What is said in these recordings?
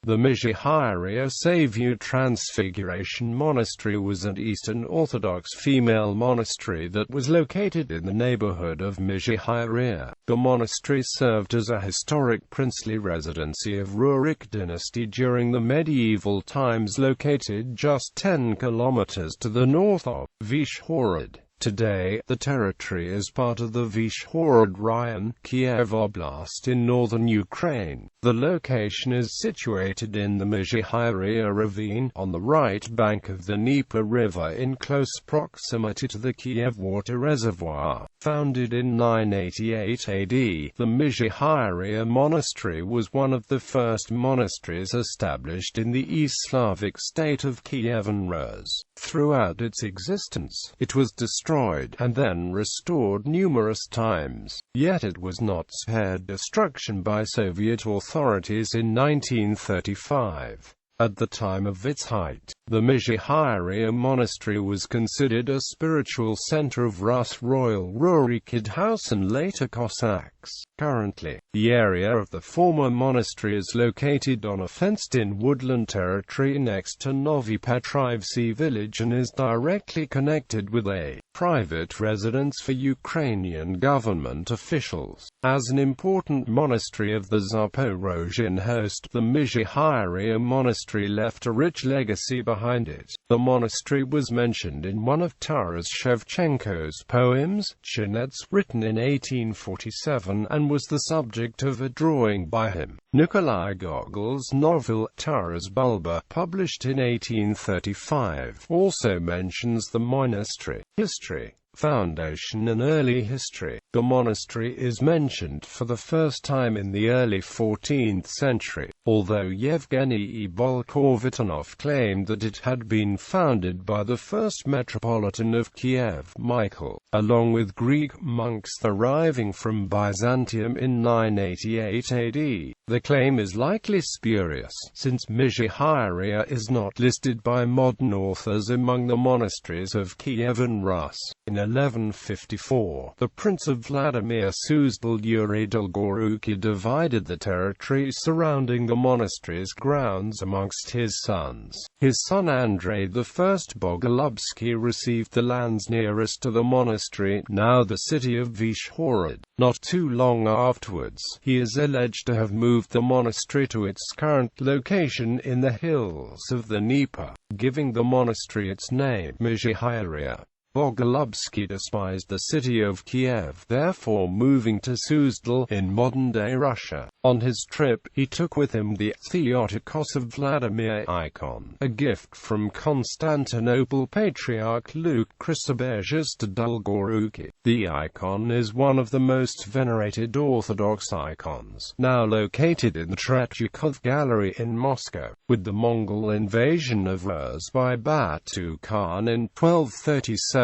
The Mezhyhirya Savior-Transfiguration Monastery was an Eastern Orthodox female monastery that was located in the neighborhood of Mezhyhirya. The monastery served as a historic princely residency of Rurik dynasty during the medieval times, located just 10 kilometers to the north of Vyshhorod.Today, the territory is part of the Vyshhorod Raion, Kiev Oblast in northern Ukraine. The location is situated in the Mezhyhirya ravine, on the right bank of the Dnieper River in close proximity to the Kiev water reservoir. Founded in 988 AD, the Mezhyhirya Monastery was one of the first monasteries established in the East Slavic state of Kiev-and-Rus. Throughout its existence, it was destroyed, and then restored numerous times. Yet it was not spared destruction by Soviet authorities in 1935. At the time of its height, the Mezhyhirya Monastery was considered a spiritual center of Rus royal Rurik house and later Cossacks. Currently, the area of the former monastery is located on a fenced-in woodland territory next to Novy Petrivsky village and is directly connected with a private residence for Ukrainian government officials. As an important monastery of the Zaporozhian host, the Mezhyhirya Monastery left a rich legacy behind it. The monastery was mentioned in one of Taras Shevchenko's poems, Chinets, written in 1847, and was the subject of a drawing by him. Nikolai Gogol's novel, Taras Bulba, published in 1835, also mentions the monastery. History, foundation and early history. The monastery is mentioned for the first time in the early 14th century, although Yevgeny Bolkovitanov claimed that it had been founded by the first metropolitan of Kiev, Michael, along with Greek monks arriving from Byzantium in 988 AD. The claim is likely spurious, since Mezhyhirya is not listed by modern authors among the monasteries of Kiev and Rus. In 1154, the Prince of Vladimir Suzdal Yuri Dolgoruki divided the territory surrounding the monastery's grounds amongst his sons. His son Andrei I Bogolubsky received the lands nearest to the monastery, now the city of Vyshhorod. Not too long afterwards, he is alleged to have moved the monastery to its current location in the hills of the Dnieper, giving the monastery its name, Mezhyhirya. Bogolubsky despised the city of Kiev, therefore moving to Suzdal, in modern-day Russia. On his trip, he took with him the Theotokos of Vladimir icon, a gift from Constantinople Patriarch Luke Chrysoberzhus to Dolgoruki. The icon is one of the most venerated Orthodox icons, now located in the Tretyakov Gallery in Moscow. With the Mongol invasion of Rus by Batu Khan in 1237–40,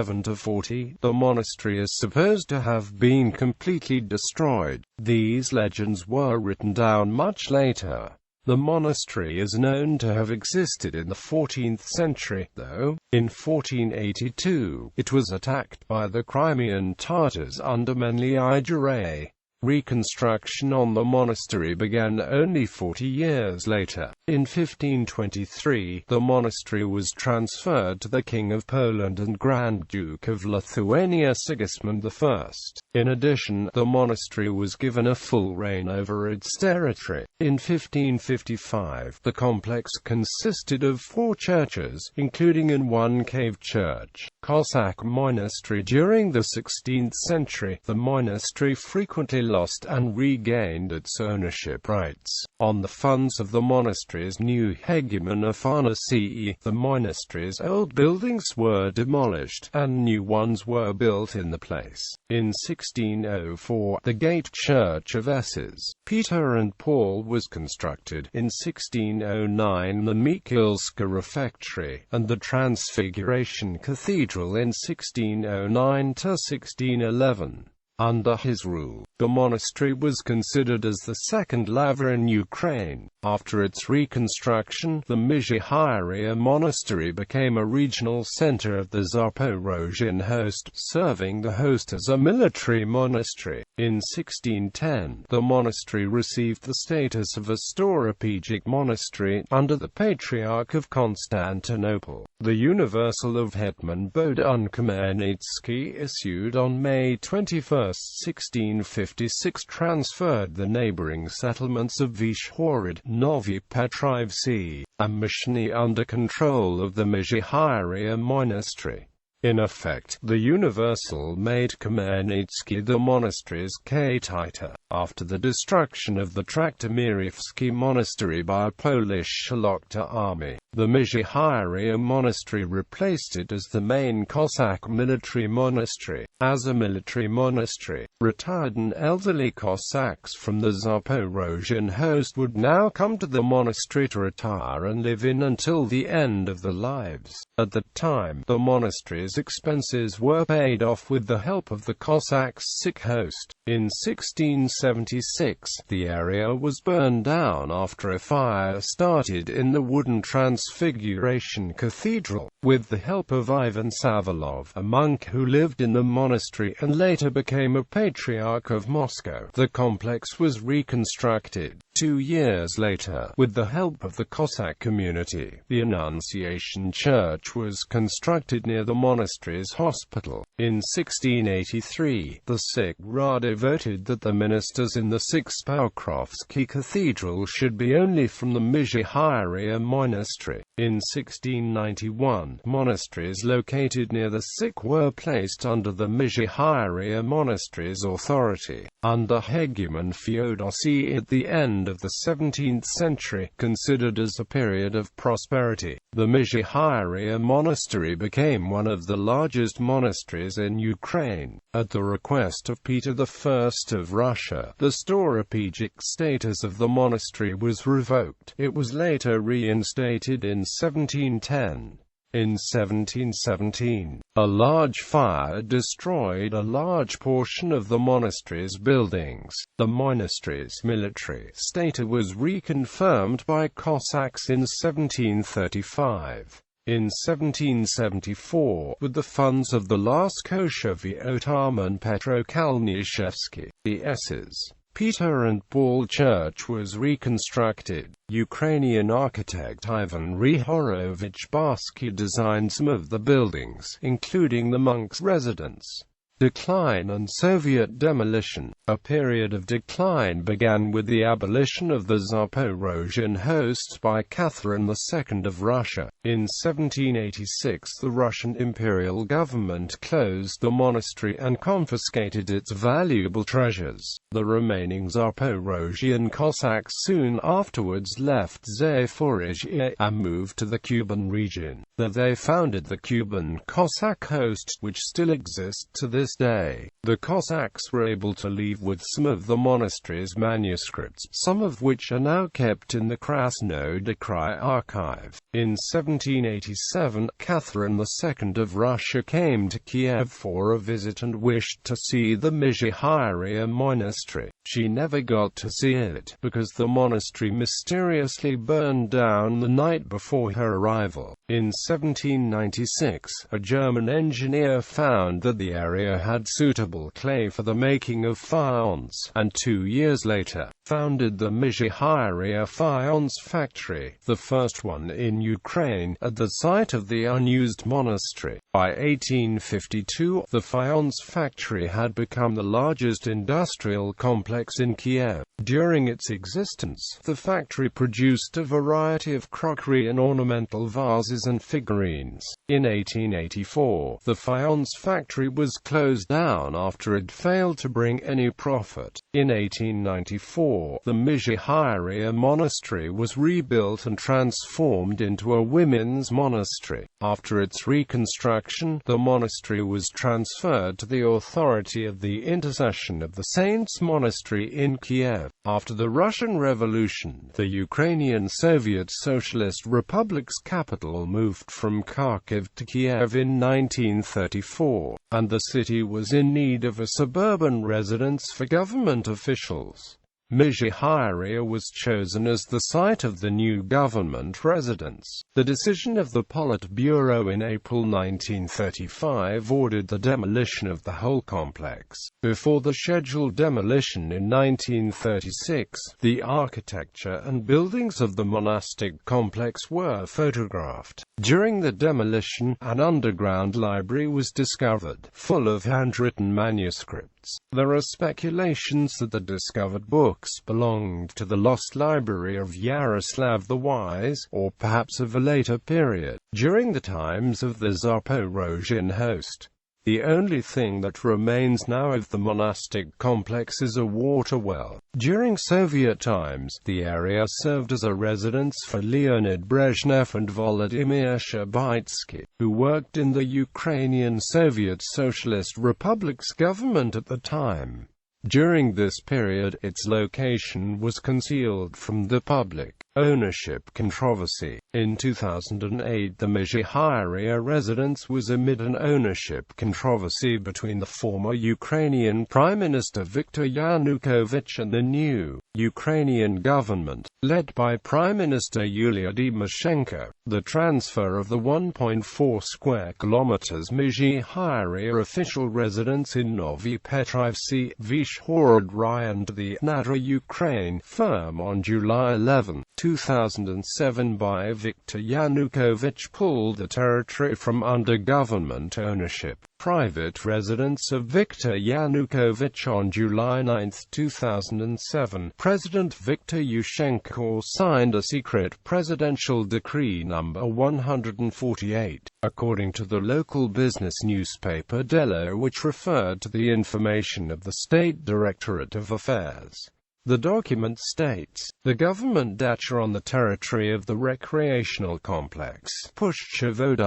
the monastery is supposed to have been completely destroyed. These legends were written down much later. The monastery is known to have existed in the 14th century, though, in 1482, it was attacked by the Crimean Tatars under Mezhyhirya. Reconstruction on the monastery began only 40 years later. In 1523, the monastery was transferred to the King of Poland and Grand Duke of Lithuania Sigismund I. In addition, the monastery was given a full reign over its territory. In 1555, the complex consisted of 4 churches, including one cave church. Cossack monastery. During the 16th century, the monastery frequently lost and regained its ownership rights on the funds of the monastery's new hegemon Afanassii. The monastery's old buildings were demolished, and new ones were built in the place. In 1604, the Gate Church of Ss. Peter and Paul was constructed. In 1609, the Mikhailska Refectory, and the Transfiguration Cathedral in 1609–1611. Under his rule, the monastery was considered as the second Lava in Ukraine. After its reconstruction, the Mezhyhirya Monastery became a regional center of the Zaporozhian host, serving the host as a military monastery. In 1610, the monastery received the status of a Staropegic monastery, under the Patriarch of Constantinople. The Universal of Hetman Bogdan Khmelnytsky, issued on May 21, 1656, transferred the neighboring settlements of Vyshhorod, Novi Petrivci, and Mishny under control of the Mezhyhirya Monastery. In effect, the Universal made Khmelnytsky the monastery's cateter. After the destruction of the Traktomirivsky monastery by a Polish Shalokta army, the Mezhyhirya Monastery replaced it as the main Cossack military monastery. As a military monastery, retired and elderly Cossacks from the Zaporozhian host would now come to the monastery to retire and live in until the end of their lives. At the time, the monastery's expenses were paid off with the help of the Cossacks' sick host. In 1676, the area was burned down after a fire started in the wooden Transfiguration Cathedral. With the help of Ivan Savalov, a monk who lived in the monastery and later became a Patriarch of Moscow, the complex was reconstructed. 2 years later, with the help of the Cossack community, the Annunciation Church was constructed near the monastery's hospital. In 1683, the sick Rada voted that the ministers in the Six-Pokrovsky Cathedral should be only from the Mezhyhirya Monastery. In 1691, monasteries located near the sick were placed under the Mezhyhirya Monastery's authority. Under hegemon Feodosy at the end of the 17th century, considered as a period of prosperity, the Mezhyhirya Monastery became one of the largest monasteries in Ukraine. At the request of Peter I of Russia, the Staropegic status of the monastery was revoked. It was later reinstated in 1710. In 1717, a large fire destroyed a large portion of the monastery's buildings. The monastery's military status was reconfirmed by Cossacks in 1735. In 1774, with the funds of the last Koshevy Otaman Petro Kalnyshevsky, the S's. Peter and Paul Church was reconstructed. Ukrainian architect Ivan Ryhorovich Barsky designed some of the buildings, including the monks' residence. Decline and Soviet demolition. A period of decline began with the abolition of the Zaporozhian host by Catherine II of Russia. In 1786, the Russian imperial government closed the monastery and confiscated its valuable treasures. The remaining Zaporozhian Cossacks soon afterwards left Zaporizhzhia and moved to the Kuban region. There they founded the Kuban Cossack host, which still exists to this day. The Cossacks were able to leave with some of the monastery's manuscripts, some of which are now kept in the Krasnodar archive. In 1787, Catherine II of Russia came to Kiev for a visit and wished to see the Mezhyhirya Monastery. She never got to see it, because the monastery mysteriously burned down the night before her arrival. In 1796, a German engineer found that the area had suitable clay for the making of faience, and 2 years later, founded the Mezhyhirya faience factory, the first one in Ukraine, at the site of the unused monastery. By 1852, the faience factory had become the largest industrial complex in Kiev. During its existence, the factory produced a variety of crockery and ornamental vases and figurines. In 1884, the faience factory was closed down after it failed to bring any profit. In 1894, the Mezhyhirya Monastery was rebuilt and transformed into a women's monastery. After its reconstruction, the monastery was transferred to the authority of the Intercession of the Saints Monastery. Monastery in Kiev. After the Russian Revolution, the Ukrainian Soviet Socialist Republic's capital moved from Kharkiv to Kiev in 1934, and the city was in need of a suburban residence for government officials. Mezhyhirya was chosen as the site of the new government residence. The decision of the Politburo in April 1935 ordered the demolition of the whole complex. Before the scheduled demolition in 1936, the architecture and buildings of the monastic complex were photographed. During the demolition, an underground library was discovered, full of handwritten manuscripts. There are speculations that the discovered books belonged to the lost library of Yaroslav the Wise, or perhaps of a later period, during the times of the Zaporozhian host. The only thing that remains now of the monastic complex is a water well. During Soviet times, the area served as a residence for Leonid Brezhnev and Volodymyr Shabitsky, who worked in the Ukrainian Soviet Socialist Republic's government at the time. During this period, its location was concealed from the public. Ownership controversy. In 2008, the Mezhyhirya residence was amid an ownership controversy between the former Ukrainian Prime Minister Viktor Yanukovych and the new Ukrainian government, led by Prime Minister Yulia Tymoshenko. The transfer of the 1.4 square kilometres Mezhyhirya official residence in Novy Petrivsky, Vyshhorod Raion to the Dnieper, Ukraine firm on July 11, 2007 by Viktor Yanukovych pulled the territory from under government ownership. Private residence of Viktor Yanukovych. On July 9, 2007, President Viktor Yushchenko signed a secret presidential decree number 148, according to the local business newspaper Delo, which referred to the information of the State Directorate of Affairs. The document states, the government dacha on the territory of the recreational complex Vyshhorod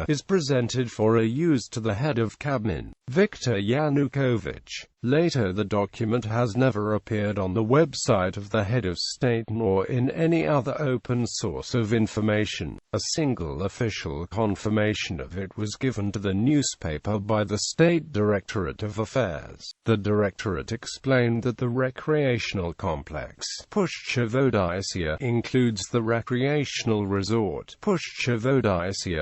is presented for a use to the head of cabinet, Viktor Yanukovych. Later, the document has never appeared on the website of the head of state nor in any other open source of information. A single official confirmation of it was given to the newspaper by the State Directorate of Affairs. The Directorate explained that the recreational complex Vyshhorod includes the recreational resort Vyshhorod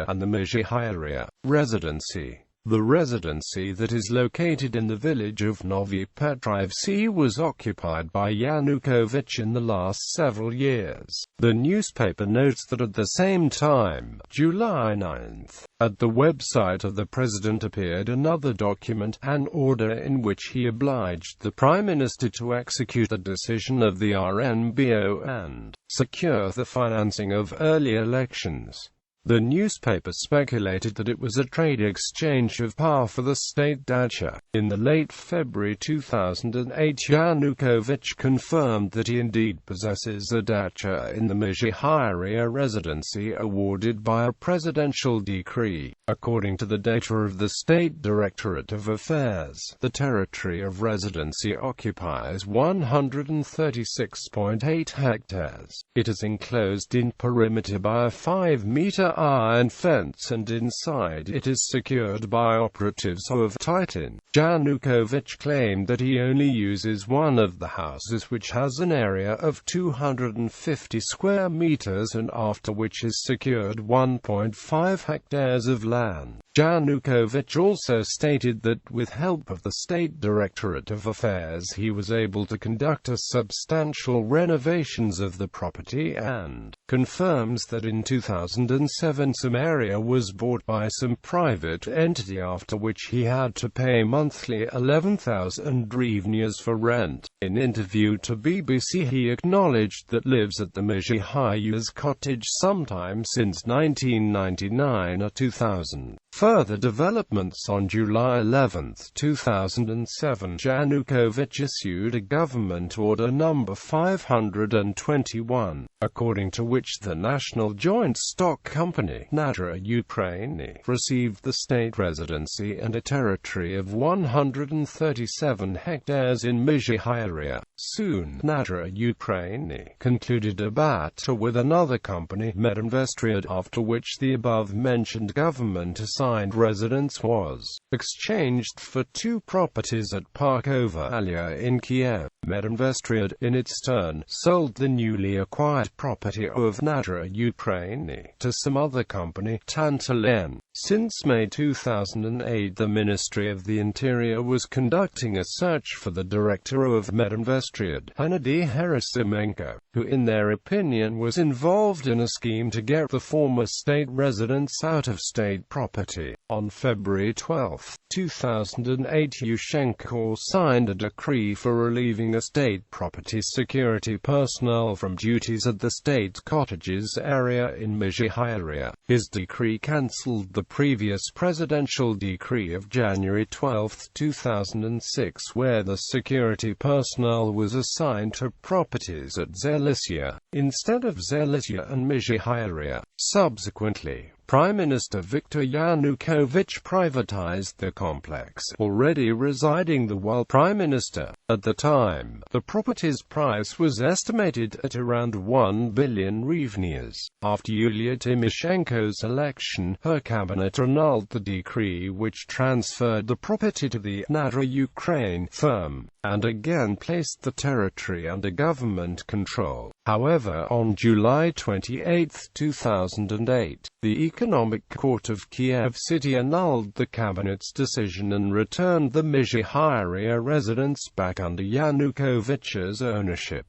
and the Mezhyhirya residency. The residency that is located in the village of Novy Petrivsky was occupied by Yanukovych in the last several years. The newspaper notes that at the same time, July 9, at the website of the president appeared another document, an order in which he obliged the Prime Minister to execute the decision of the RNBO and secure the financing of early elections. The newspaper speculated that it was a trade exchange of power for the state dacha. In the late February 2008, Yanukovych confirmed that he indeed possesses a dacha in the Mezhyhirya residency awarded by a presidential decree. According to the data of the State Directorate of Affairs, the territory of residency occupies 136.8 hectares. It is enclosed in perimeter by a 5-meter iron fence, and inside it is secured by operatives of Titan. Yanukovych claimed that he only uses one of the houses, which has an area of 250 square meters and after which is secured 1.5 hectares of land. Yanukovych also stated that with help of the State Directorate of Affairs he was able to conduct a substantial renovations of the property, and confirms that in 2007 some area was bought by some private entity, after which he had to pay monthly 11,000 hryvnias for rent. In interview to BBC, he acknowledged that lives at the Mezhyhirya's cottage sometime since 1999 or 2000. Further developments. On July 11, 2007, Yanukovych issued a government order number 521, according to which the National Joint Stock Company (NAJA Ukraine) received the state residency and a territory of 137 hectares in Mezhyhiria. Soon, NAJA Ukraine concluded a barter with another company, Mezhyhirya, after which the above-mentioned government-assigned residence was exchanged for two properties at Parkova Alea in Kiev. Mezhyhirya, in its turn, sold the newly acquired property of NAJA Ukraine to some other company, Tantalien. Since May 2008, the Ministry of the Interior was conducting a search for the director of Mezhyhirya, Hennady Harasimenko, who in their opinion was involved in a scheme to get the former state residence out of state property. On February 12, 2008, Yushchenko signed a decree for relieving the state property security personnel from duties at the state cottages area in Mezhyhiria. His decree cancelled the previous presidential decree of January 12, 2006, where the security personnel was assigned to properties at Zalicia, instead of Zalicia and Mezhyhiria. Subsequently, Prime Minister Viktor Yanukovych privatized the complex, already residing while Prime Minister. At the time, the property's price was estimated at around 1 billion hryvnias. After Yulia Tymoshenko's election, her cabinet annulled the decree which transferred the property to the NAJA Ukraine firm, and again placed the territory under government control. However, on July 28, 2008, the Economic Court of Kiev City annulled the cabinet's decision and returned the Mezhyhiria residence back under Yanukovych's ownership.